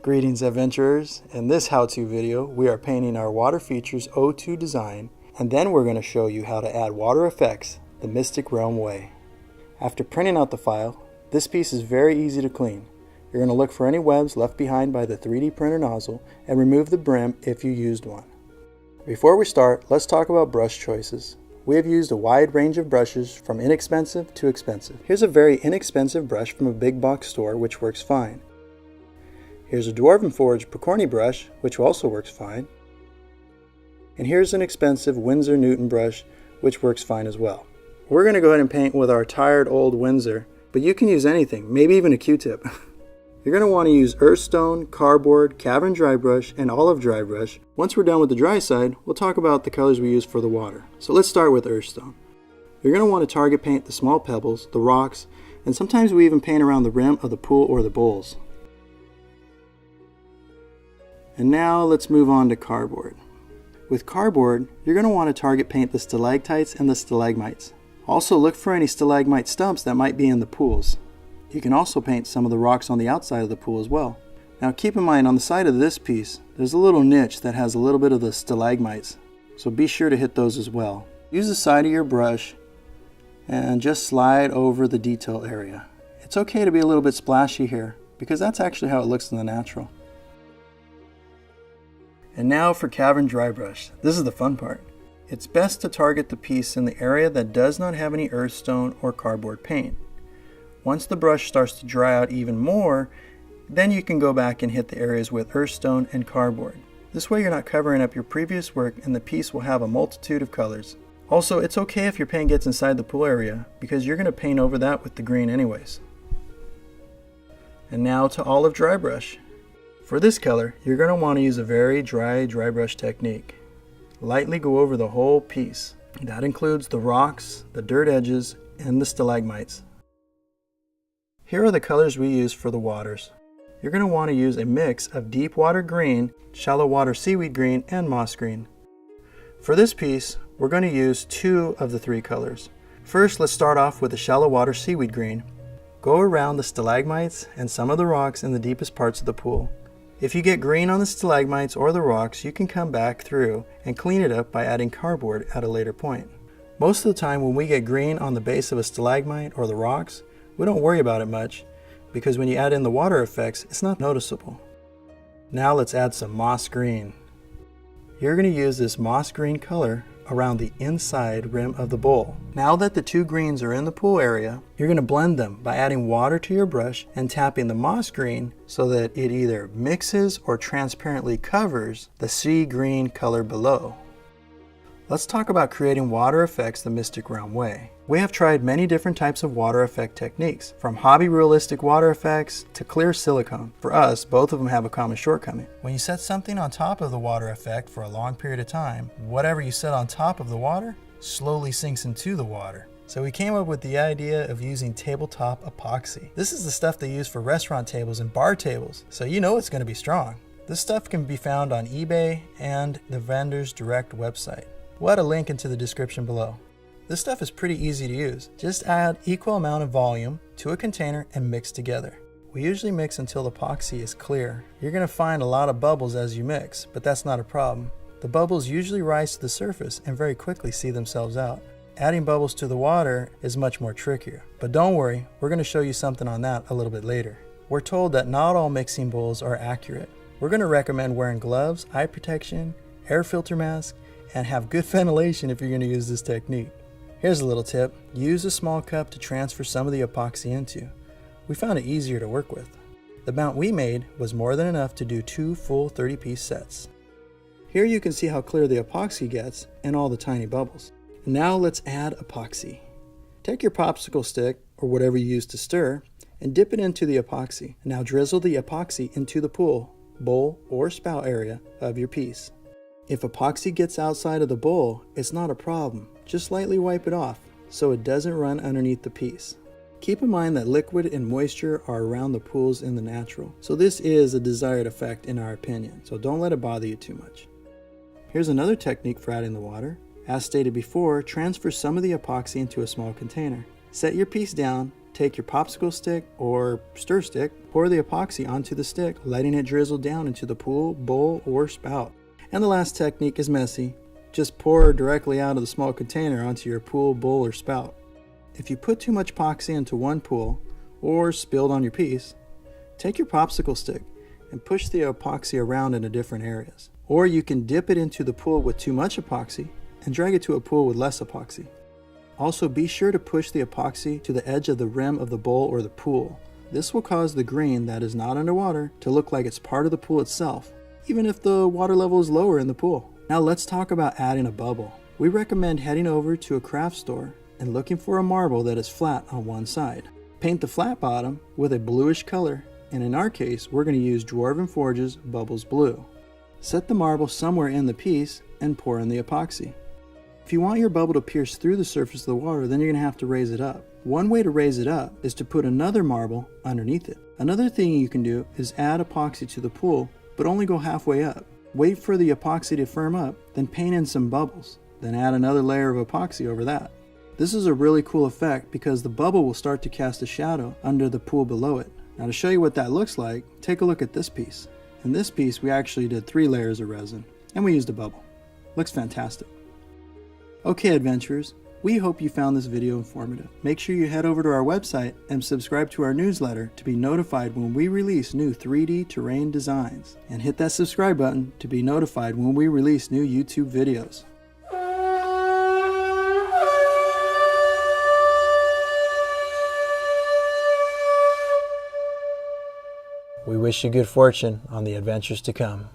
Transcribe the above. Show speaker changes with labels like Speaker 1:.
Speaker 1: Greetings adventurers, in this how-to video we are painting our water features O2 design, and then we're going to show you how to add water effects the Mystic Realm way. After printing out the file, this piece is very easy to clean. You're going to look for any webs left behind by the 3D printer nozzle and remove the brim if you used one. Before we start, let's talk about brush choices. We have used a wide range of brushes from inexpensive to expensive. Here's a very inexpensive brush from a big box store which works fine. Here's a Dwarven Forge Pokorny brush, which also works fine. And here's an expensive Winsor Newton brush, which works fine as well. We're going to go ahead and paint with our tired old Winsor, but you can use anything, maybe even a Q-tip. You're going to want to use Earthstone, Cardboard, Cavern Dry Brush, and Olive Dry Brush. Once we're done with the dry side, we'll talk about the colors we use for the water. So let's start with Earthstone. You're going to want to target paint the small pebbles, the rocks, and sometimes we even paint around the rim of the pool or the bowls. And now let's move on to Cardboard. With Cardboard, you're going to want to target paint the stalactites and the stalagmites. Also look for any stalagmite stumps that might be in the pools. You can also paint some of the rocks on the outside of the pool as well. Now keep in mind, on the side of this piece, there's a little niche that has a little bit of the stalagmites, so be sure to hit those as well. Use the side of your brush and just slide over the detail area. It's okay to be a little bit splashy here, because that's actually how it looks in the natural. And now for Cavern Dry Brush. This is the fun part. It's best to target the piece in the area that does not have any earthstone or cardboard paint. Once the brush starts to dry out even more, then you can go back and hit the areas with earthstone and cardboard. This way you're not covering up your previous work and the piece will have a multitude of colors. Also, it's okay if your paint gets inside the pool area, because you're going to paint over that with the green anyways. And now to Olive Dry Brush. For this color, you're going to want to use a very dry brush technique. Lightly go over the whole piece. That includes the rocks, the dirt edges, and the stalagmites. Here are the colors we use for the waters. You're going to want to use a mix of deep water green, shallow water seaweed green, and moss green. For this piece, we're going to use two of the three colors. First, let's start off with the shallow water seaweed green. Go around the stalagmites and some of the rocks in the deepest parts of the pool. If you get green on the stalagmites or the rocks, you can come back through and clean it up by adding cardboard at a later point. Most of the time when we get green on the base of a stalagmite or the rocks, we don't worry about it much, because when you add in the water effects, it's not noticeable. Now let's add some moss green. You're going to use this moss green color around the inside rim of the bowl. Now that the two greens are in the pool area, you're going to blend them by adding water to your brush and tapping the moss green so that it either mixes or transparently covers the sea green color below. Let's talk about creating water effects the Mystic Realm way. We have tried many different types of water effect techniques, from hobby realistic water effects to clear silicone. For us, both of them have a common shortcoming. When you set something on top of the water effect for a long period of time, whatever you set on top of the water slowly sinks into the water. So we came up with the idea of using Tabletop Epoxy. This is the stuff they use for restaurant tables and bar tables, so you know it's going to be strong. This stuff can be found on eBay and the vendor's direct website. We'll add a link into the description below. This stuff is pretty easy to use. Just add equal amount of volume to a container and mix together. We usually mix until the epoxy is clear. You're going to find a lot of bubbles as you mix, but that's not a problem. The bubbles usually rise to the surface and very quickly see themselves out. Adding bubbles to the water is much more trickier. But don't worry, we're going to show you something on that a little bit later. We're told that not all mixing bowls are accurate. We're going to recommend wearing gloves, eye protection, air filter mask, and have good ventilation if you're going to use this technique. Here's a little tip. Use a small cup to transfer some of the epoxy into. We found it easier to work with. The amount we made was more than enough to do 2 full 30-piece sets. Here you can see how clear the epoxy gets and all the tiny bubbles. Now let's add epoxy. Take your popsicle stick, or whatever you use to stir, and dip it into the epoxy. Now drizzle the epoxy into the pool, bowl, or spout area of your piece. If epoxy gets outside of the bowl, it's not a problem. Just lightly wipe it off so it doesn't run underneath the piece. Keep in mind that liquid and moisture are around the pools in the natural, so this is a desired effect in our opinion, so don't let it bother you too much. Here's another technique for adding the water. As stated before, transfer some of the epoxy into a small container. Set your piece down take your popsicle stick or stir stick, pour the epoxy onto the stick, letting it drizzle down into the pool, bowl, or spout. And the last technique is messy. Just pour directly out of the small container onto your pool, bowl, or spout. If you put too much epoxy into one pool, or spilled on your piece, take your popsicle stick and push the epoxy around into different areas. Or you can dip it into the pool with too much epoxy and drag it to a pool with less epoxy. Also, be sure to push the epoxy to the edge of the rim of the bowl or the pool. This will cause the green that is not underwater to look like it's part of the pool itself, even if the water level is lower in the pool. Now let's talk about adding a bubble. We recommend heading over to a craft store and looking for a marble that is flat on one side. Paint the flat bottom with a bluish color, and in our case, we're going to use Dwarven Forge's Bubbles Blue. Set the marble somewhere in the piece and pour in the epoxy. If you want your bubble to pierce through the surface of the water, then you're going to have to raise it up. One way to raise it up is to put another marble underneath it. Another thing you can do is add epoxy to the pool, but only go halfway up. Wait for the epoxy to firm up, then paint in some bubbles, then add another layer of epoxy over that. This is a really cool effect because the bubble will start to cast a shadow under the pool below it. Now to show you what that looks like, take a look at this piece. In this piece we actually did 3 layers of resin and we used a bubble. Looks fantastic. Okay adventurers, we hope you found this video informative. Make sure you head over to our website and subscribe to our newsletter to be notified when we release new 3D terrain designs. And hit that subscribe button to be notified when we release new YouTube videos. We wish you good fortune on the adventures to come.